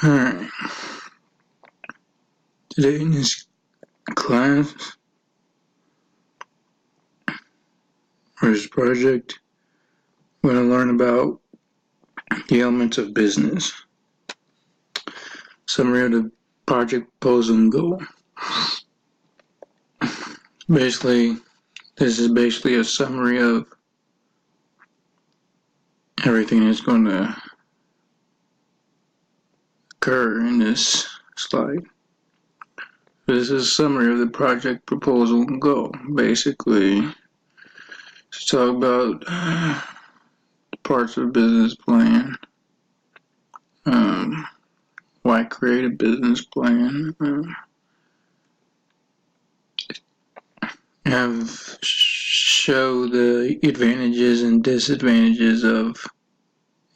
Alright, today in this class, or this project, we're going to learn about the elements of business. Summary of the project proposal and goal. Basically, this is basically a summary of everything that's going to occur in this slide. This is a summary of the project proposal and goal. Basically, to talk about parts of a business plan, why create a business plan, show the advantages and disadvantages of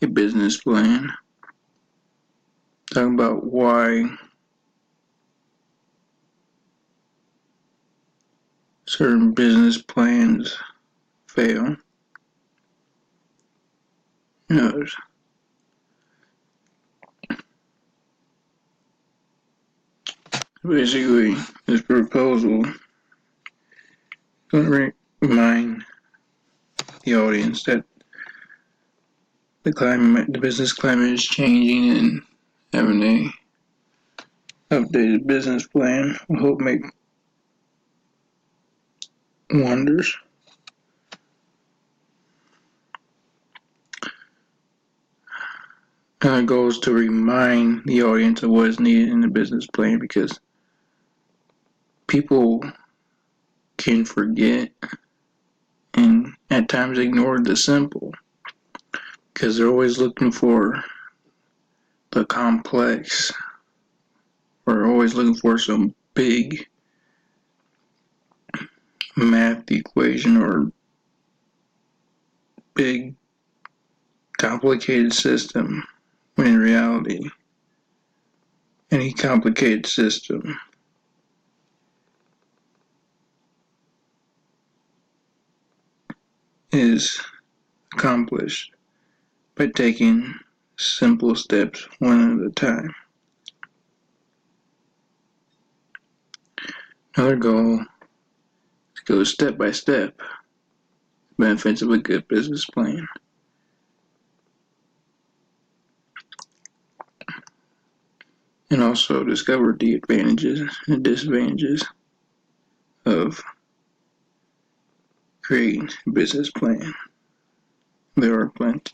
a business plan. Talk about why certain business plans fail. Basically, this proposal is going to remind the audience that the business climate is changing, and having a updated business plan will help make wonders. And the goal is to remind the audience of what is needed in the business plan, because people can forget and at times ignore the simple, because they're always looking for the complex, or always looking for some big math equation or big complicated system, when in reality any complicated system is accomplished by taking simple steps one at a time. Another goal is to go step by step the benefits of a good business plan. And also discover the advantages and disadvantages of creating a business plan. There are plenty.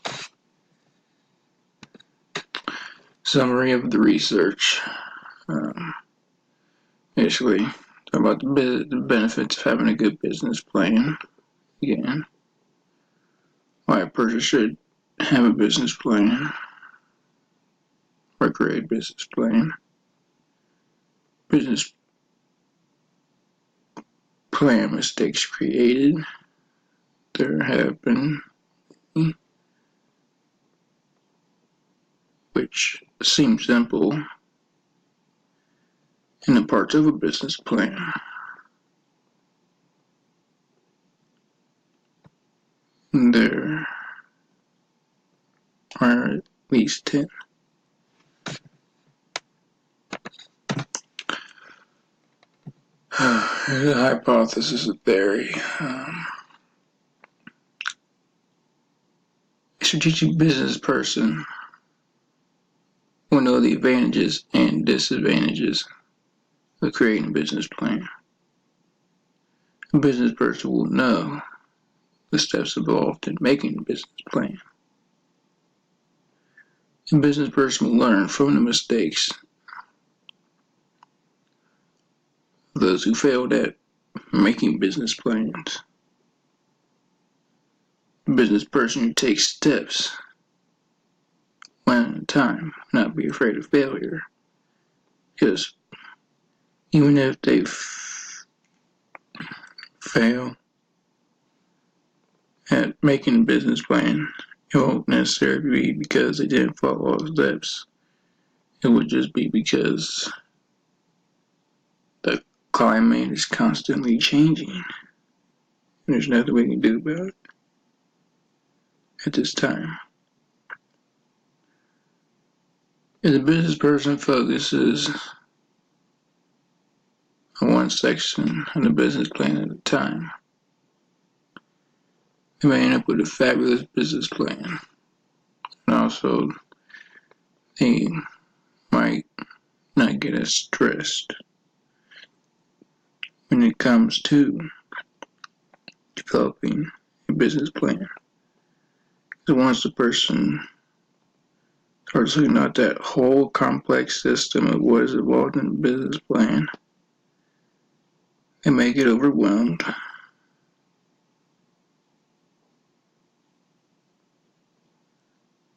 Summary of the research. Basically, talk about the benefits of having a good business plan. Again, why a person should have a business plan or create a business plan. Business plan mistakes created. There have been, which seem simple in the parts of a business plan. There are at least 10. The hypothesis of theory. A strategic business person will know the advantages and disadvantages of creating a business plan. A business person will know the steps involved in making a business plan. A business person will learn from the mistakes of those who failed at making business plans. A business person who takes steps one at a time, not be afraid of failure. Because even if they fail at making a business plan, it won't necessarily be because they didn't follow all the steps. It would just be because the climate is constantly changing, and there's nothing we can do about it at this time. If the business person focuses on one section of the business plan at a time, they may end up with a fabulous business plan. And also, they might not get as stressed when it comes to developing a business plan. Because once the person starts looking at that whole complex system of what is involved in the business plan, they may get overwhelmed.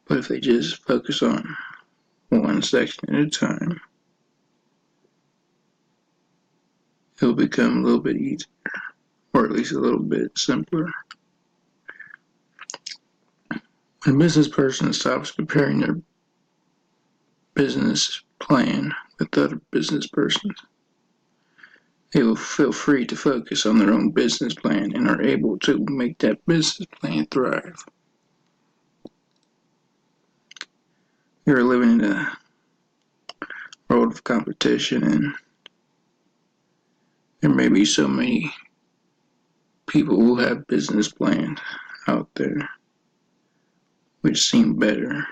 But if they just focus on one section at a time, it'll become a little bit easier, or at least a little bit simpler. When a business person stops comparing their business plan with other business persons, they will feel free to focus on their own business plan and are able to make that business plan thrive. We are living in a world of competition, and there may be so many people who have business plans out there which seem better.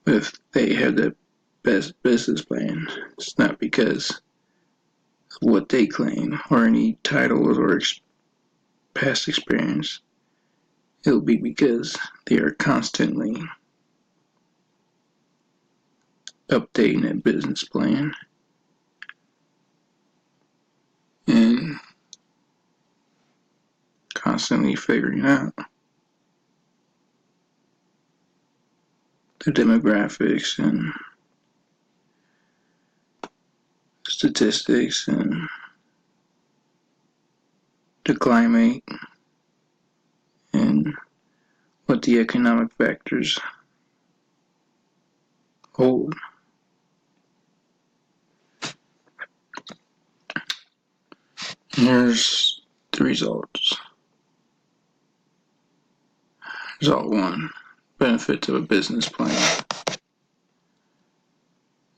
But if they have the best business plan, it's not because of what they claim or any titles or past experience. It'll be because they are constantly updating that business plan and constantly figuring out the demographics and statistics and the climate and what the economic factors hold. And here's the results. Result 1. Benefits of a business plan.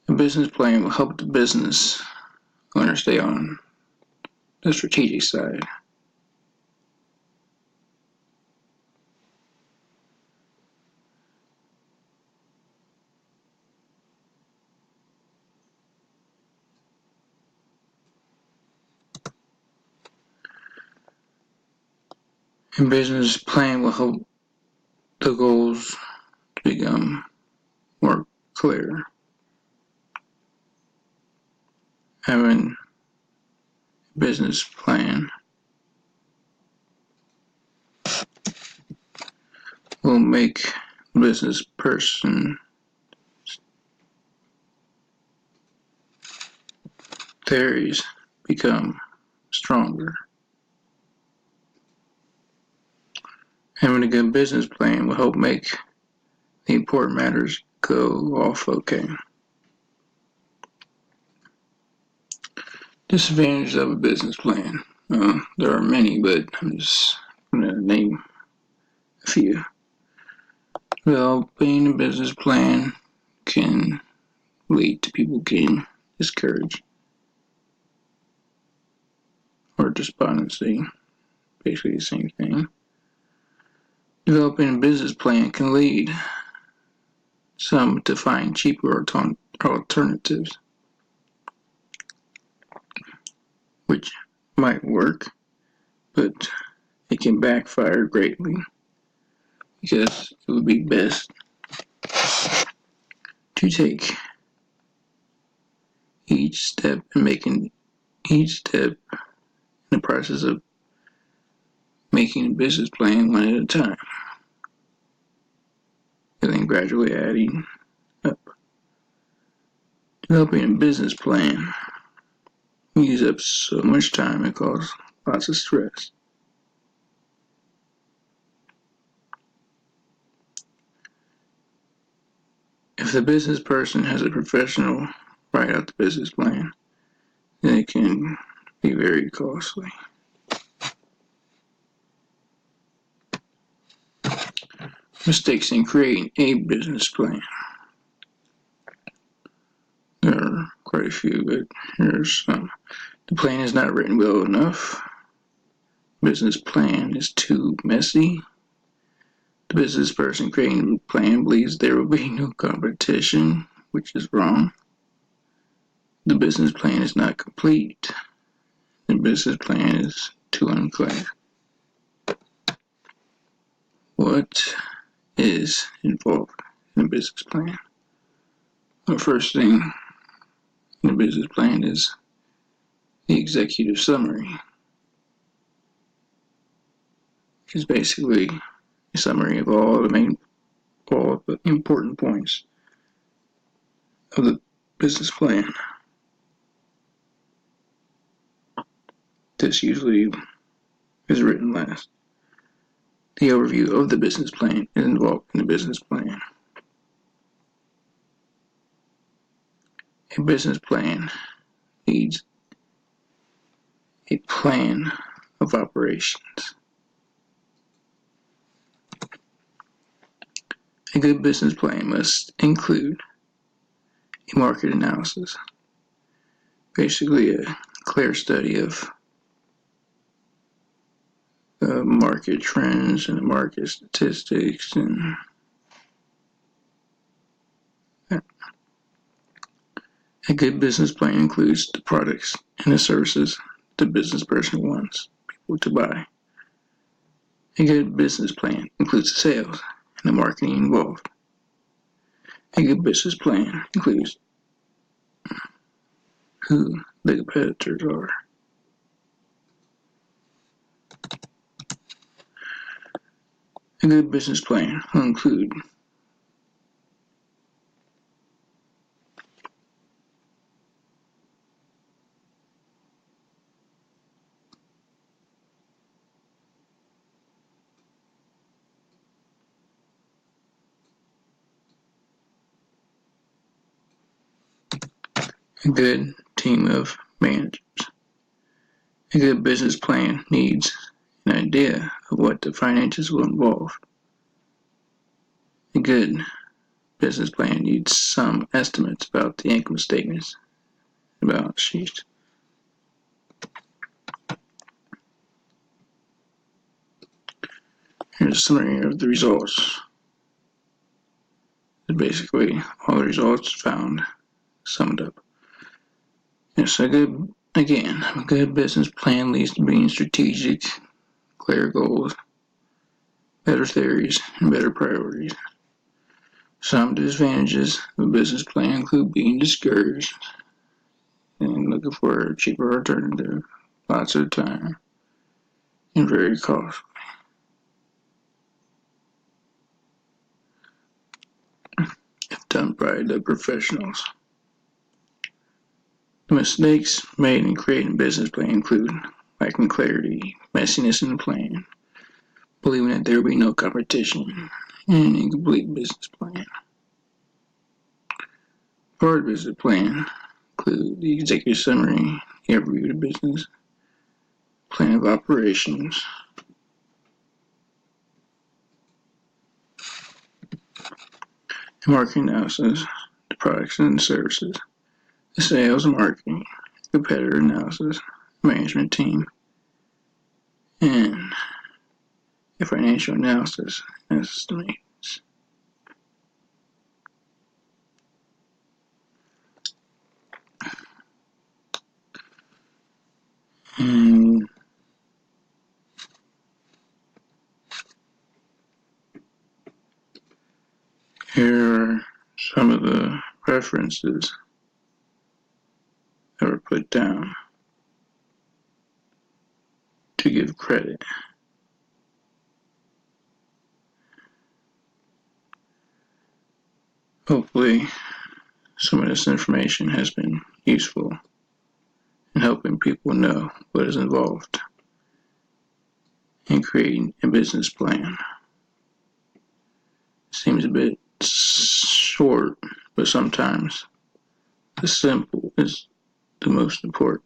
A business plan will help the business owner stay on the strategic side. A business plan will help the goals to become more clear. Having a business plan will make the business person theories become stronger. Having a good business plan will help make the important matters go off okay. Disadvantages of a business plan. There are many, but I'm just going to name a few. Developing a business plan can lead to people getting discouraged or despondency, basically the same thing. Developing a business plan can lead some to find cheaper alternatives, which might work, but it can backfire greatly because it would be best to take each step in the process of making a business plan one at a time, and then gradually adding up. Developing a business plan uses up so much time and causes lots of stress. If the business person has a professional write out the business plan, then it can be very costly. Mistakes in creating a business plan. quite a few, but here's some. The plan is not written well enough. Business plan is too messy. The business person creating the plan believes there will be no competition, which is wrong. The business plan is not complete. The business plan is too unclear. What is involved in a business plan? The first thing in a business plan is the executive summary, which is basically a summary of all the important points of the business plan. This usually is written last. The overview of the business plan is involved in the business plan. A business plan needs a plan of operations. A good business plan must include a market analysis, basically a clear study of market trends and market statistics and a good business plan includes the products and the services the business person wants people to buy. A good business plan includes the sales and the marketing involved. A good business plan includes who the competitors are. A good business plan will include a good team of managers. A good business plan needs an idea of what the finances will involve. A good business plan needs some estimates about the income statements and balance sheets. Here's a summary of the results. Basically, all the results found summed up. Yes, a good business plan leads to being strategic, clear goals, better theories, and better priorities. Some disadvantages of a business plan include being discouraged and looking for a cheaper alternative, lots of time, and very costly. If done by the professionals. The mistakes made in creating a business plan include lacking clarity, messiness in the plan, believing that there will be no competition, and an incomplete business plan. Part of the business plan include the executive summary, the overview of the business, plan of operations, the marketing analysis, the products and services, the sales and marketing, competitor analysis, management team, and a financial analysis and estimates. And here are some of the references that were put down to give credit. Hopefully, some of this information has been useful in helping people know what is involved in creating a business plan. It seems a bit short, but sometimes the simple is the most important.